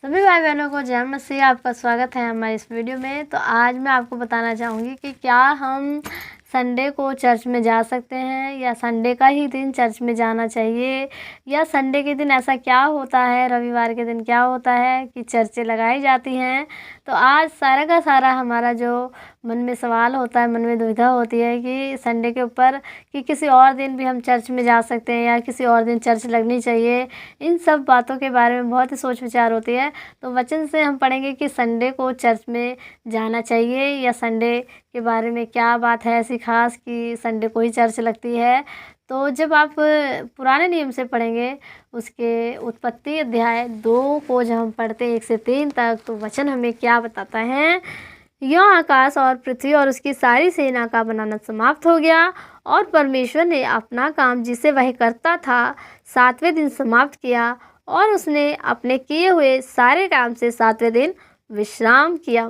सभी भाई बहनों को जय मसीह। आपका स्वागत है हमारे इस वीडियो में। तो आज मैं आपको बताना चाहूँगी कि क्या हम संडे को चर्च में जा सकते हैं या संडे का ही दिन चर्च में जाना चाहिए, या संडे के दिन ऐसा क्या होता है, रविवार के दिन क्या होता है कि चर्चें लगाई जाती हैं। तो आज सारा का सारा हमारा जो मन में सवाल होता है, मन में दुविधा होती है कि संडे के ऊपर कि किसी और दिन भी हम चर्च में जा सकते हैं या किसी और दिन चर्च लगनी चाहिए, इन सब बातों के बारे में बहुत ही सोच विचार होती है। तो वचन से हम पढ़ेंगे कि संडे को चर्च में जाना चाहिए या संडे के बारे में क्या बात है ऐसी खास कि संडे को ही चर्च लगती है। तो जब आप पुराने नियम से पढ़ेंगे, उसके उत्पत्ति अध्याय 2 को जब हम पढ़ते हैं 1 से 3 तक, तो वचन हमें क्या बताता है। यह आकाश और पृथ्वी और उसकी सारी सेना का बनाना समाप्त हो गया और परमेश्वर ने अपना काम जिसे वह करता था 7वें दिन समाप्त किया, और उसने अपने किए हुए सारे काम से 7वें दिन विश्राम किया।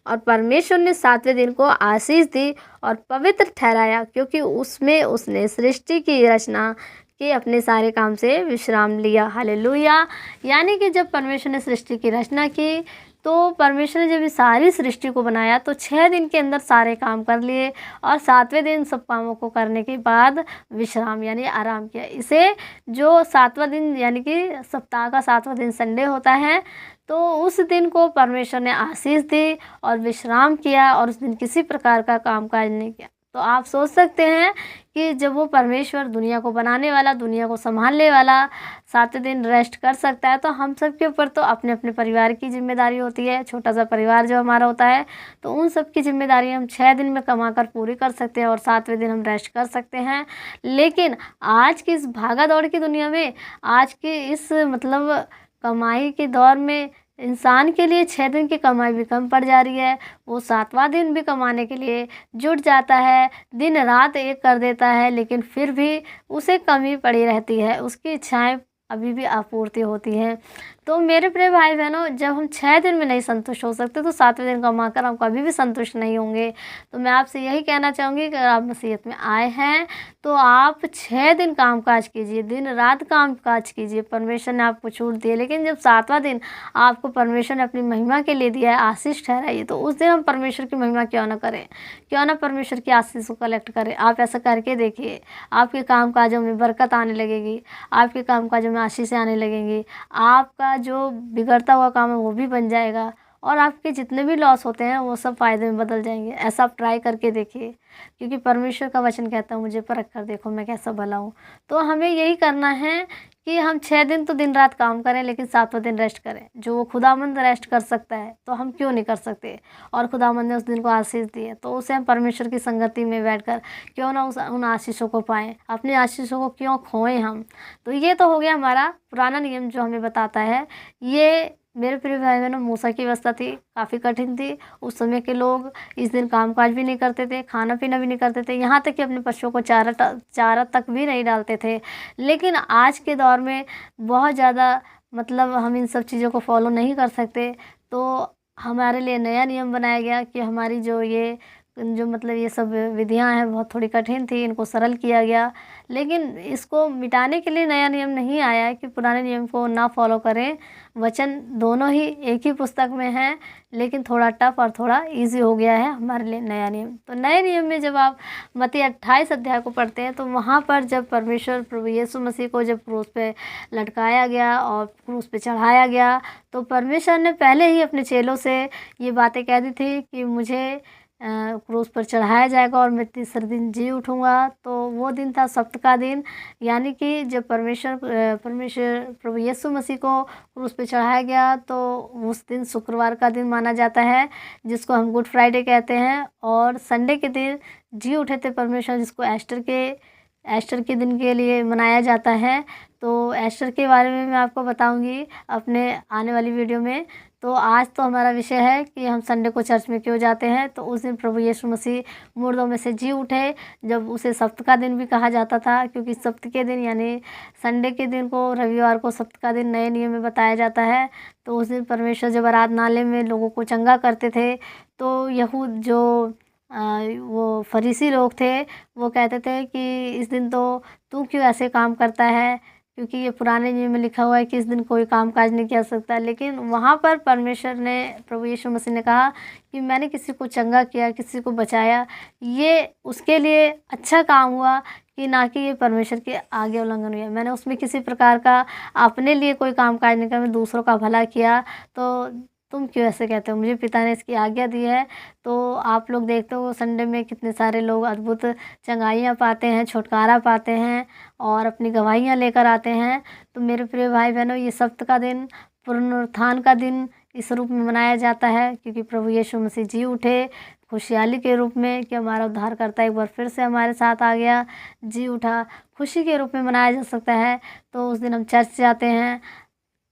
और परमेश्वर ने 7वें दिन को आशीष दी और पवित्र ठहराया, क्योंकि उसमें उसने सृष्टि की रचना के अपने सारे काम से विश्राम लिया। हालेलुया। यानी कि जब परमेश्वर ने सृष्टि की रचना की, तो परमेश्वर ने जब इस सारी सृष्टि को बनाया तो 6 दिन के अंदर सारे काम कर लिए और 7वें दिन सब कामों को करने के बाद विश्राम यानी आराम किया। इसे जो 7वां दिन यानी कि सप्ताह का 7वां दिन संडे होता है, तो उस दिन को परमेश्वर ने आशीष दी और विश्राम किया और उस दिन किसी प्रकार का कामकाज नहीं किया। तो आप सोच सकते हैं कि जब वो परमेश्वर दुनिया को बनाने वाला, दुनिया को संभालने वाला 7वें दिन रेस्ट कर सकता है, तो हम सब के ऊपर तो अपने अपने परिवार की जिम्मेदारी होती है। छोटा सा परिवार जो हमारा होता है, तो उन सब की जिम्मेदारी हम 6 दिन में कमा कर पूरी कर सकते हैं और 7वें दिन हम रेस्ट कर सकते हैं। लेकिन आज की इस भागा दौड़ की दुनिया में, आज की इस कमाई के दौर में इंसान के लिए 6 दिन की कमाई भी कम पड़ जा रही है। वो 7वां दिन भी कमाने के लिए जुट जाता है, दिन रात एक कर देता है, लेकिन फिर भी उसे कमी पड़ी रहती है, उसकी इच्छाएं अभी भी अपूर्ति होती हैं। तो मेरे प्रिय भाई बहनों, जब हम 6 दिन में नहीं संतुष्ट हो सकते, तो 7वें दिन कमाकर हम कभी भी संतुष्ट नहीं होंगे। तो मैं आपसे यही कहना चाहूँगी कि अगर आप मसीहत में आए हैं, तो आप 6 दिन कामकाज कीजिए, दिन रात कामकाज कीजिए। परमेश्वर ने आपको छूट दी है, लेकिन जब 7वां दिन आपको परमेश्वर ने अपनी महिमा के लिए दिया है, आशीष ठहराइए, तो उस दिन हम परमेश्वर की महिमा क्यों ना करें, क्यों ना परमेश्वर की आशीष को कलेक्ट करें। आप ऐसा करके देखिए, आपके कामकाजों में बरकत आने लगेगी, आपके कामकाजों में आशीष आने लगेंगी, आपका जो बिगड़ता हुआ काम है वो भी बन जाएगा और आपके जितने भी लॉस होते हैं वो सब फ़ायदे में बदल जाएंगे। ऐसा आप ट्राई करके देखिए, क्योंकि परमेश्वर का वचन कहता है, मुझे परख कर देखो मैं कैसा भला हूँ। तो हमें यही करना है कि हम 6 दिन तो दिन रात काम करें, लेकिन 7वां दिन रेस्ट करें। जो वो खुदावंद रेस्ट कर सकता है, तो हम क्यों नहीं कर सकते। और खुदावंद ने उस दिन को आशीष दी है, तो उसे हम परमेश्वर की संगति में बैठकर क्यों ना उन आशीषों को पाएँ, अपनी आशीषों को क्यों खोएं हम। तो ये तो हो गया हमारा पुराना नियम जो हमें बताता है। ये मेरे प्रिय भाई बहनों, मूसा की व्यवस्था थी, काफ़ी कठिन थी। उस समय के लोग इस दिन कामकाज भी नहीं करते थे, खाना पीना भी नहीं करते थे, यहाँ तक कि अपने पशुओं को चारा तक भी नहीं डालते थे। लेकिन आज के दौर में बहुत ज़्यादा हम इन सब चीज़ों को फॉलो नहीं कर सकते। तो हमारे लिए नया नियम बनाया गया कि हमारी ये सब विधियां हैं बहुत थोड़ी कठिन थी, इनको सरल किया गया। लेकिन इसको मिटाने के लिए नया नियम नहीं आया है कि पुराने नियम को ना फॉलो करें। वचन दोनों ही एक ही पुस्तक में है, लेकिन थोड़ा टफ और थोड़ा इजी हो गया है हमारे लिए नया नियम। तो नए नियम में जब आप मत्ती 28 अध्याय को पढ़ते हैं, तो वहाँ पर जब परमेश्वर प्रभु यीशु मसीह को जब क्रूस पे लटकाया गया और क्रूस पे चढ़ाया गया, तो परमेश्वर ने पहले ही अपने चेलों से ये बातें कह दी थी कि मुझे क्रूस पर चढ़ाया जाएगा और मैं तीसरे दिन जी उठूँगा। तो वो दिन था सब्त का दिन, यानी कि जब परमेश्वर प्रभु यीशु मसीह को क्रूस पे चढ़ाया गया, तो उस दिन शुक्रवार का दिन माना जाता है, जिसको हम गुड फ्राइडे कहते हैं। और संडे के दिन जी उठे थे परमेश्वर, जिसको एस्टर के दिन के लिए मनाया जाता है। तो एस्टर के बारे में मैं आपको बताऊंगी अपने आने वाली वीडियो में। तो आज तो हमारा विषय है कि हम संडे को चर्च में क्यों जाते हैं। तो उस दिन प्रभु यीशु मसीह मुर्दों में से जी उठे, जब उसे सब्त का दिन भी कहा जाता था, क्योंकि सब्त के दिन यानी संडे के दिन को, रविवार को सब्त का दिन नए नियम में बताया जाता है। तो उस दिन परमेश्वर जब आराधनालय में लोगों को चंगा करते थे, तो यहूद जो वो फरीसी लोग थे, वो कहते थे कि इस दिन तो तू क्यों ऐसे काम करता है, क्योंकि ये पुराने नियम में लिखा हुआ है कि इस दिन कोई काम काज नहीं किया सकता। लेकिन वहाँ पर परमेश्वर ने, प्रभु यीशु मसीह ने कहा कि मैंने किसी को चंगा किया, किसी को बचाया, ये उसके लिए अच्छा काम हुआ कि ना कि ये परमेश्वर के आगे उल्लंघन हुआ। मैंने उसमें किसी प्रकार का अपने लिए कोई काम काज नहीं किया, मैं दूसरों का भला किया। तो तुम क्यों ऐसे कहते हो? मुझे पिता ने इसकी आज्ञा दी है। तो आप लोग देखते हो संडे में कितने सारे लोग अद्भुत चंगाइयाँ पाते हैं, छुटकारा पाते हैं और अपनी गवाहियाँ लेकर आते हैं। तो मेरे प्रिय भाई बहनों, ये सब्त का दिन, पुनरुत्थान का दिन इस रूप में मनाया जाता है क्योंकि प्रभु यीशु मसीह जी उठे खुशहाली के रूप में, कि हमारा उद्धारकर्ता एक बार फिर से हमारे साथ आ गया, जी उठा। खुशी के रूप में मनाया जा सकता है। तो उस दिन हम चर्च जाते हैं,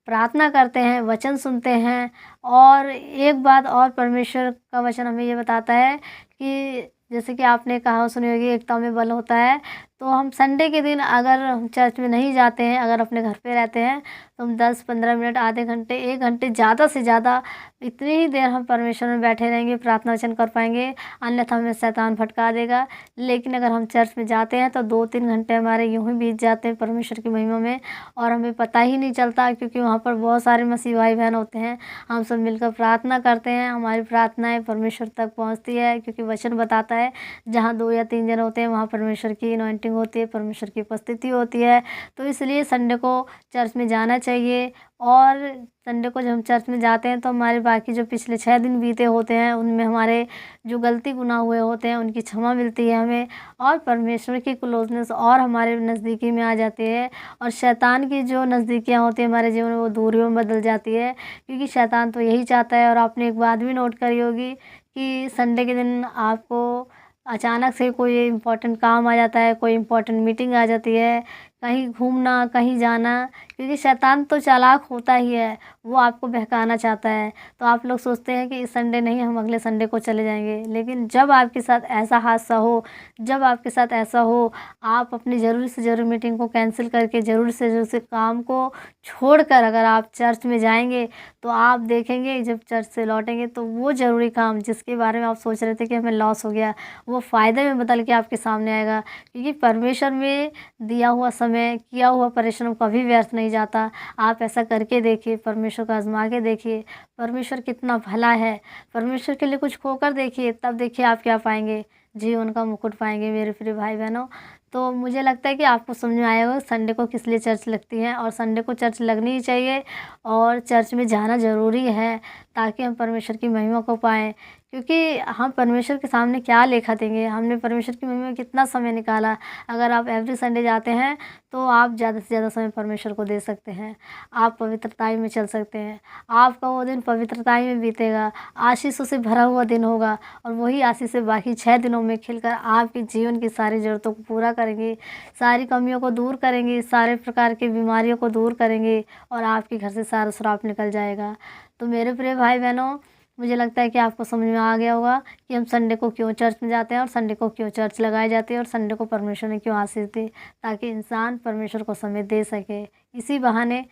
प्रार्थना करते हैं, वचन सुनते हैं। और एक बात और, परमेश्वर का वचन हमें ये बताता है कि जैसे कि आपने कहा सुनी होगी, एकता में बल होता है। तो हम संडे के दिन अगर हम चर्च में नहीं जाते हैं, अगर अपने घर पे रहते हैं, तो हम 10-15 मिनट, आधे घंटे, 1 घंटे, ज़्यादा से ज़्यादा इतनी ही देर हम परमेश्वर में बैठे रहेंगे, प्रार्थना वचन कर पाएंगे, अन्यथा हमें शैतान भटका देगा। लेकिन अगर हम चर्च में जाते हैं तो 2-3 घंटे हमारे यूँ ही बीत जाते हैं परमेश्वर की महिमा में और हमें पता ही नहीं चलता, क्योंकि वहाँ पर बहुत सारे मसीह भाई बहन होते हैं। हम सब मिलकर प्रार्थना करते हैं, हमारी प्रार्थनाएँ परमेश्वर तक पहुँचती है, क्योंकि वचन बताता है जहाँ 2 या 3 जन होते हैं वहाँ परमेश्वर की अनॉइंटिंग होती है, परमेश्वर की उपस्थिति होती है। तो इसलिए संडे को चर्च में जाना चाहिए। और संडे को जब हम चर्च में जाते हैं तो हमारे बाकी जो पिछले 6 दिन बीते होते हैं उनमें हमारे जो गलती गुनाह हुए होते हैं उनकी क्षमा मिलती है हमें, और परमेश्वर की क्लोजनेस और हमारे नज़दीकी में आ जाती है। और शैतान की जो नज़दीकियाँ होती हैं हमारे जीवन में, वो दूरियों में बदल जाती है, क्योंकि शैतान तो यही चाहता है। और आपने एक बात भी नोट करी होगी कि संडे के दिन आपको अचानक से कोई इम्पोर्टेंट काम आ जाता है, कोई इम्पोर्टेंट मीटिंग आ जाती है, कहीं घूमना, कहीं जाना, क्योंकि शैतान तो चालाक होता ही है, वो आपको बहकाना चाहता है। तो आप लोग सोचते हैं कि इस संडे नहीं, हम अगले संडे को चले जाएंगे। लेकिन जब आपके साथ ऐसा हादसा हो, जब आपके साथ ऐसा हो, आप अपनी ज़रूरी से ज़रूरी मीटिंग को कैंसिल करके, ज़रूरी से ज़रूरी काम को छोड़कर अगर आप चर्च में जाएंगे, तो आप देखेंगे जब चर्च से लौटेंगे तो वो ज़रूरी काम जिसके बारे में आप सोच रहे थे कि हमें लॉस हो गया, वो फ़ायदे में बदल के आपके सामने आएगा। क्योंकि परमेश्वर में दिया हुआ समय, किया हुआ परिश्रम कभी व्यर्थ नहीं जाता। आप ऐसा करके देखिए, परमेश्वर को आजमा के देखिए, परमेश्वर कितना भला है। परमेश्वर के लिए कुछ खोकर देखिए, तब देखिए आप क्या पाएंगे, जीवन का मुकुट पाएंगे मेरे प्रिय भाई बहनों। तो मुझे लगता है कि आपको समझ में आया होगा संडे को किस लिए चर्च लगती है, और संडे को चर्च लगनी ही चाहिए और चर्च में जाना ज़रूरी है, ताकि हम परमेश्वर की महिमा को पाएँ। क्योंकि हम परमेश्वर के सामने क्या लेखा देंगे, हमने परमेश्वर की महिमा में कितना समय निकाला। अगर आप एवरी संडे जाते हैं तो आप ज़्यादा से ज़्यादा समय परमेश्वर को दे सकते हैं, आप पवित्रताई में चल सकते हैं, आपका वो दिन पवित्रताई में बीतेगा, आशीषों से भरा हुआ दिन होगा, और वही आशीषें बाकी 6 दिनों में खिलकर आपके जीवन की सारी ज़रूरतों को पूरा करेंगी, सारी कमियों को दूर करेंगी, सारे प्रकार की बीमारियों को दूर करेंगे, और आपके घर से सारा श्राप निकल जाएगा। तो मेरे प्रिय भाई बहनों, मुझे लगता है कि आपको समझ में आ गया होगा कि हम संडे को क्यों चर्च में जाते हैं और संडे को क्यों चर्च लगाई जाती है और संडे को परमेश्वर ने क्यों आशीष दी, ताकि इंसान परमेश्वर को समय दे सके, इसी बहाने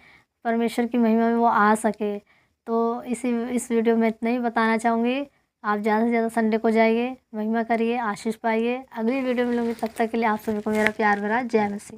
परमेश्वर की महिमा में वो आ सके। तो इस वीडियो में इतना ही बताना चाहूँगी। आप ज़्यादा से ज़्यादा संडे को जाइए, महिमा करिए, आशीष पाइए। अगली वीडियो में मिलूँगी, तब तक के लिए आप सभी को मेरा प्यार भरा जय मसीह।